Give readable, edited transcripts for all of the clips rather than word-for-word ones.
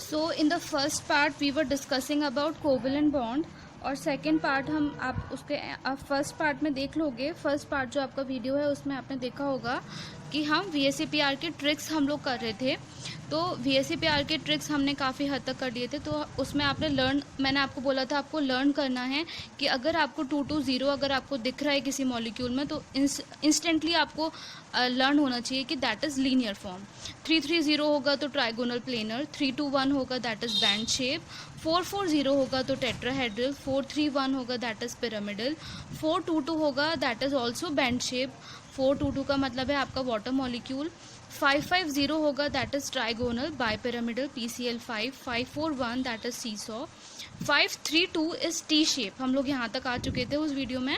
So in the first part we were discussing about covalent bond और second part हम आप उसके आप फर्स्ट पार्ट में देख लोगे। फर्स्ट पार्ट जो आपका वीडियो है उसमें आपने देखा होगा कि हम VSEPR के ट्रिक्स हम लोग कर रहे थे। तो VSEPR के ट्रिक्स हमने काफ़ी हद तक कर लिए थे। तो उसमें आपने मैंने आपको बोला था आपको लर्न करना है कि अगर आपको 220 अगर आपको दिख रहा है किसी मॉलिक्यूल में तो इंस्टेंटली आपको लर्न होना चाहिए कि दैट इज़ लीनियर फॉर्म। 330 होगा तो ट्राइगोनल प्लेनर, 321 होगा दैट इज़ बैंड शेप, 440 होगा तो टेट्राहेड्रल, 431 होगा दैट इज़ पिरामिडल, 422 होगा that is also band shape, 422 का मतलब है आपका वाटर मॉलिक्यूल, 550 होगा that is trigonal bipyramidal PCl5, 541 that is seesaw, 532 is T shape. हम लोग यहाँ तक आ चुके थे उस वीडियो में।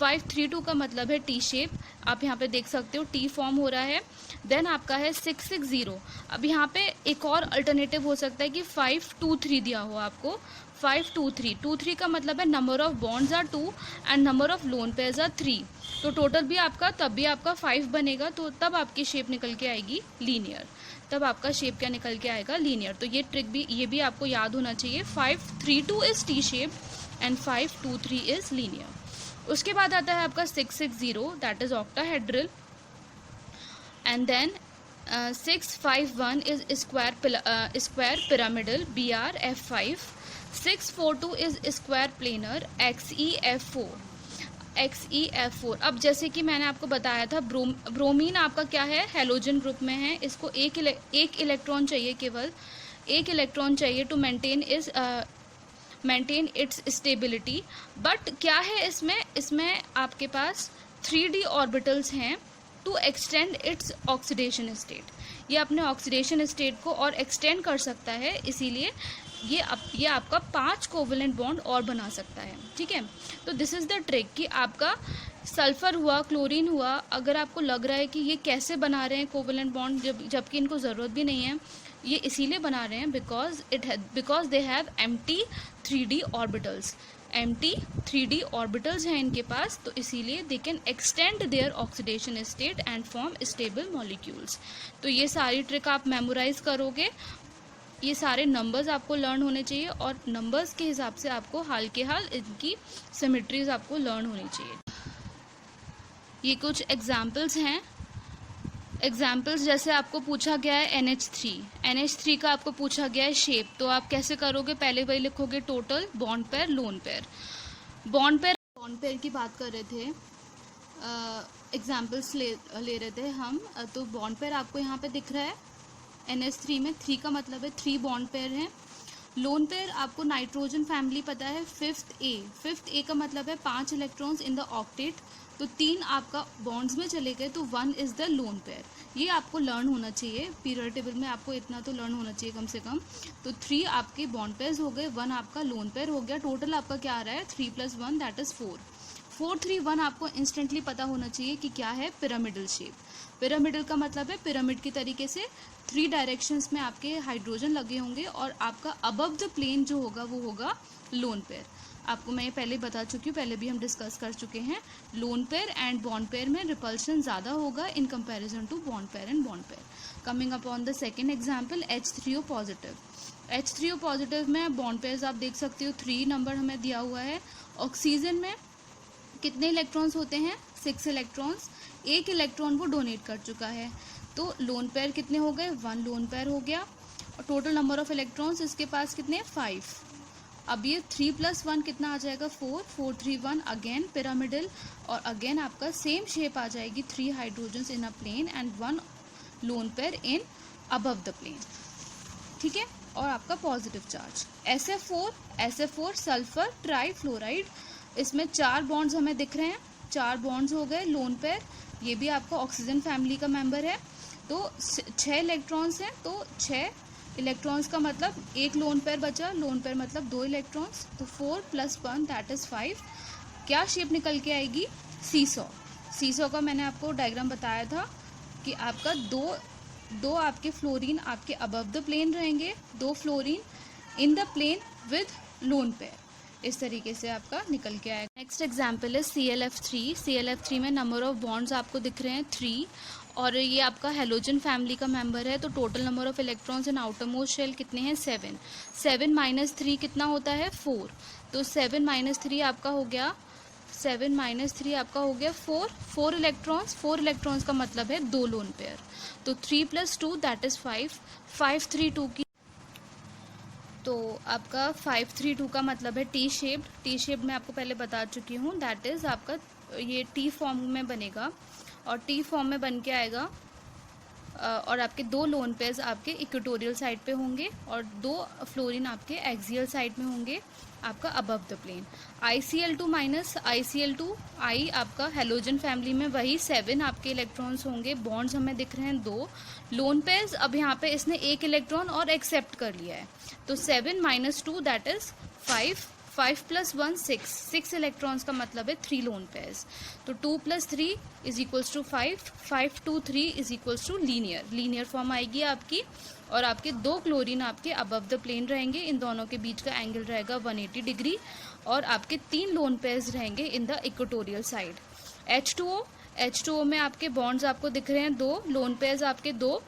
532 का मतलब है टी शेप, आप यहाँ पे देख सकते हो टी फॉर्म हो रहा है। देन आपका है 660। अब यहाँ पे एक और अल्टरनेटिव हो सकता है कि 523 दिया हो आपको। 523 का मतलब है number of bonds are 2 and number of lone pairs are 3। तो टोटल भी आपका तब भी आपका 5 बनेगा, तो तब आपकी शेप निकल के आएगी लीनियर। तब आपका शेप क्या निकल के आएगा? लीनियर। तो ये ट्रिक भी ये भी आपको याद होना चाहिए। 532 is T shape and 523 is linear. उसके बाद आता है आपका 660 that is octahedral and then 651 is square pyramidal BRF5, 642 is square planar XEF4। अब जैसे कि मैंने आपको बताया था ब्रोमीन आपका क्या है? हेलोजन ग्रुप में है। इसको एक इलेक्ट्रॉन चाहिए, केवल एक इलेक्ट्रॉन चाहिए to maintain its stability. But क्या है इसमें आपके पास 3D ऑर्बिटल्स हैं to extend its oxidation state. ये अपने ऑक्सीडेशन स्टेट को और एक्सटेंड कर सकता है, इसीलिए ये आपका 5 कोवेलेंट बॉन्ड और बना सकता है। ठीक है, तो दिस इज़ द ट्रिक कि आपका सल्फर हुआ, क्लोरीन हुआ, अगर आपको लग रहा है कि ये कैसे बना रहे हैं कोवेलेंट बॉन्ड जबकि इनको ज़रूरत भी नहीं है, ये इसीलिए बना रहे हैं because they have empty 3D orbitals. Empty 3D orbitals हैं इनके पास, तो इसीलिए they can extend their oxidation state and form stable molecules. तो ये सारी ट्रिक आप मेमोराइज करोगे। ये सारे नंबर्स आपको लर्न होने चाहिए और नंबर्स के हिसाब से आपको हाल के हाल इनकी सिमेट्रीज आपको लर्न होनी चाहिए। ये कुछ एग्जाम्पल्स हैं। एग्जाम्पल्स जैसे आपको पूछा गया है NH3 का आपको पूछा गया है शेप, तो आप कैसे करोगे? पहले वही लिखोगे total, bond pair, lone pair. Bond pair की बात कर रहे थे, एग्जाम्पल्स ले रहे थे हम। तो बॉन्ड पेयर आपको यहाँ पे दिख रहा है NH3 में। 3 का मतलब है 3 बॉन्ड पेयर हैं। लोन पेयर आपको नाइट्रोजन फैमिली पता है, 5th A का मतलब है 5 इलेक्ट्रॉन्स इन द ऑक्टेट, तो 3 आपका बॉन्ड्स में चले गए, तो 1 इज़ द लोन पेयर। ये आपको लर्न होना चाहिए, पीरियड टेबल में आपको इतना तो लर्न होना चाहिए कम से कम। तो 3 आपके बॉन्ड पेयर्स हो गए, 1 आपका लोन पेयर हो गया। टोटल आपका क्या आ रहा है? 3 + 1 दैट इज़ 4। 431 आपको इंस्टेंटली पता होना चाहिए कि क्या है? Pyramidal shape. पिरामिडल का मतलब है पिरामिड की तरीके से 3 डायरेक्शंस में आपके हाइड्रोजन लगे होंगे और आपका अबव द प्लेन जो होगा वो होगा लोन पेयर। आपको मैं पहले बता चुकी हूँ, पहले भी हम डिस्कस कर चुके हैं। Lone pair and bond pair में रिपल्शन ज़्यादा होगा in comparison to bond pair and bond pair. Coming upon the second example, H3O positive. H3O positive में बॉन्ड पेयर्स आप देख सकते हो, 3 नंबर हमें दिया हुआ है। ऑक्सीजन में कितने इलेक्ट्रॉन्स होते हैं? 6 इलेक्ट्रॉन्स। 1 इलेक्ट्रॉन वो डोनेट कर चुका है, तो लोन पेयर कितने हो गए? 1 लोन पेयर हो गया। और टोटल नंबर ऑफ इलेक्ट्रॉन्स इसके पास कितने? 5। अब ये 3 + 1 कितना आ जाएगा? 4। 431 अगेन पिरामिडल, और अगेन आपका सेम शेप आ जाएगी, 3 hydrogens in a plane and 1 lone pair in above the plane. ठीक है, और आपका positive charge SF4 sulphur trifluoride, इसमें 4 बॉन्ड्स हमें दिख रहे हैं, 4 बॉन्ड्स हो गए लोन पेयर। ये भी आपका ऑक्सीजन फैमिली का मेंबर है। तो 6 इलेक्ट्रॉन्स हैं, तो 6 इलेक्ट्रॉन्स का मतलब 1 लोन पेयर बचा, लोन पेयर मतलब 2 इलेक्ट्रॉन्स, तो 4 + 1 दैट इज़ 5। क्या शेप निकल के आएगी? सीसॉ का मैंने आपको डायग्राम बताया था कि आपका दो आपके फ्लोरीन आपके अबव द प्लेन रहेंगे, 2 fluorine in the plane with lone pair. इस तरीके से आपका निकल के आएगा। नेक्स्ट एग्जाम्पल है ClF3 में नंबर ऑफ बॉन्ड्स आपको दिख रहे हैं 3 और ये आपका हेलोजन फैमिली का मेंबर है, तो total number of electrons in outermost shell कितने हैं 7। 7 माइनस 3 कितना होता है 4, तो 7 माइनस 3 आपका हो गया 7 माइनस 3 आपका हो गया 4। 4 इलेक्ट्रॉन्स, 4 इलेक्ट्रॉन्स का मतलब है 2 लोन पेयर, तो 3 + 2 दैट इज़ 5। 5 3 2 की, तो आपका 5 3 2 का मतलब है टी शेप्ड। टी शेप्ड मैं आपको पहले बता चुकी हूँ, दैट इज़ आपका ये टी फॉर्म में बनेगा और टी फॉर्म में बन के आएगा और आपके 2 लोन पेयर्स आपके इक्वेटोरियल साइड पे होंगे और 2 फ्लोरीन आपके एक्सियल साइड में होंगे आपका above the plane. ICl2 minus ICl2 I आपका हेलोजन फैमिली में वही 7 आपके इलेक्ट्रॉन्स होंगे। बॉन्ड्स हमें दिख रहे हैं 2 लोन पेयर्स, अब यहाँ पे इसने 1 इलेक्ट्रॉन और एक्सेप्ट कर लिया है, तो 7 माइनस 2 दैट इज 5। 5 + 1 6, 6 इलेक्ट्रॉन्स का मतलब है 3 लोन पेयर्स, तो 2 + 3 is equals to 5। 5 2 3 is equals to linear form आएगी आपकी, और आपके 2 क्लोरीन आपके अबव द प्लेन रहेंगे, इन दोनों के बीच का एंगल रहेगा 180 डिग्री, और आपके 3 लोन पेयर्स रहेंगे in the equatorial side. H2O में आपके बॉन्ड्स आपको दिख रहे हैं 2, लोन पेयर्स आपके 2,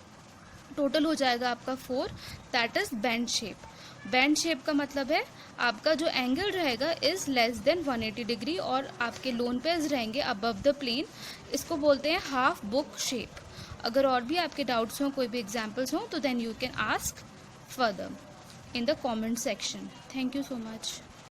टोटल हो जाएगा आपका 4, that is bend shape. Bend shape का मतलब है आपका जो एंगल रहेगा इज लेस देन 180 डिग्री, और आपके लोन पेयर्स रहेंगे अबव द प्लेन, इसको बोलते हैं हाफ बुक शेप। अगर और भी आपके डाउट्स हों, कोई भी एग्जाम्पल्स हों, तो then you can ask further in the comment section. Thank you so much.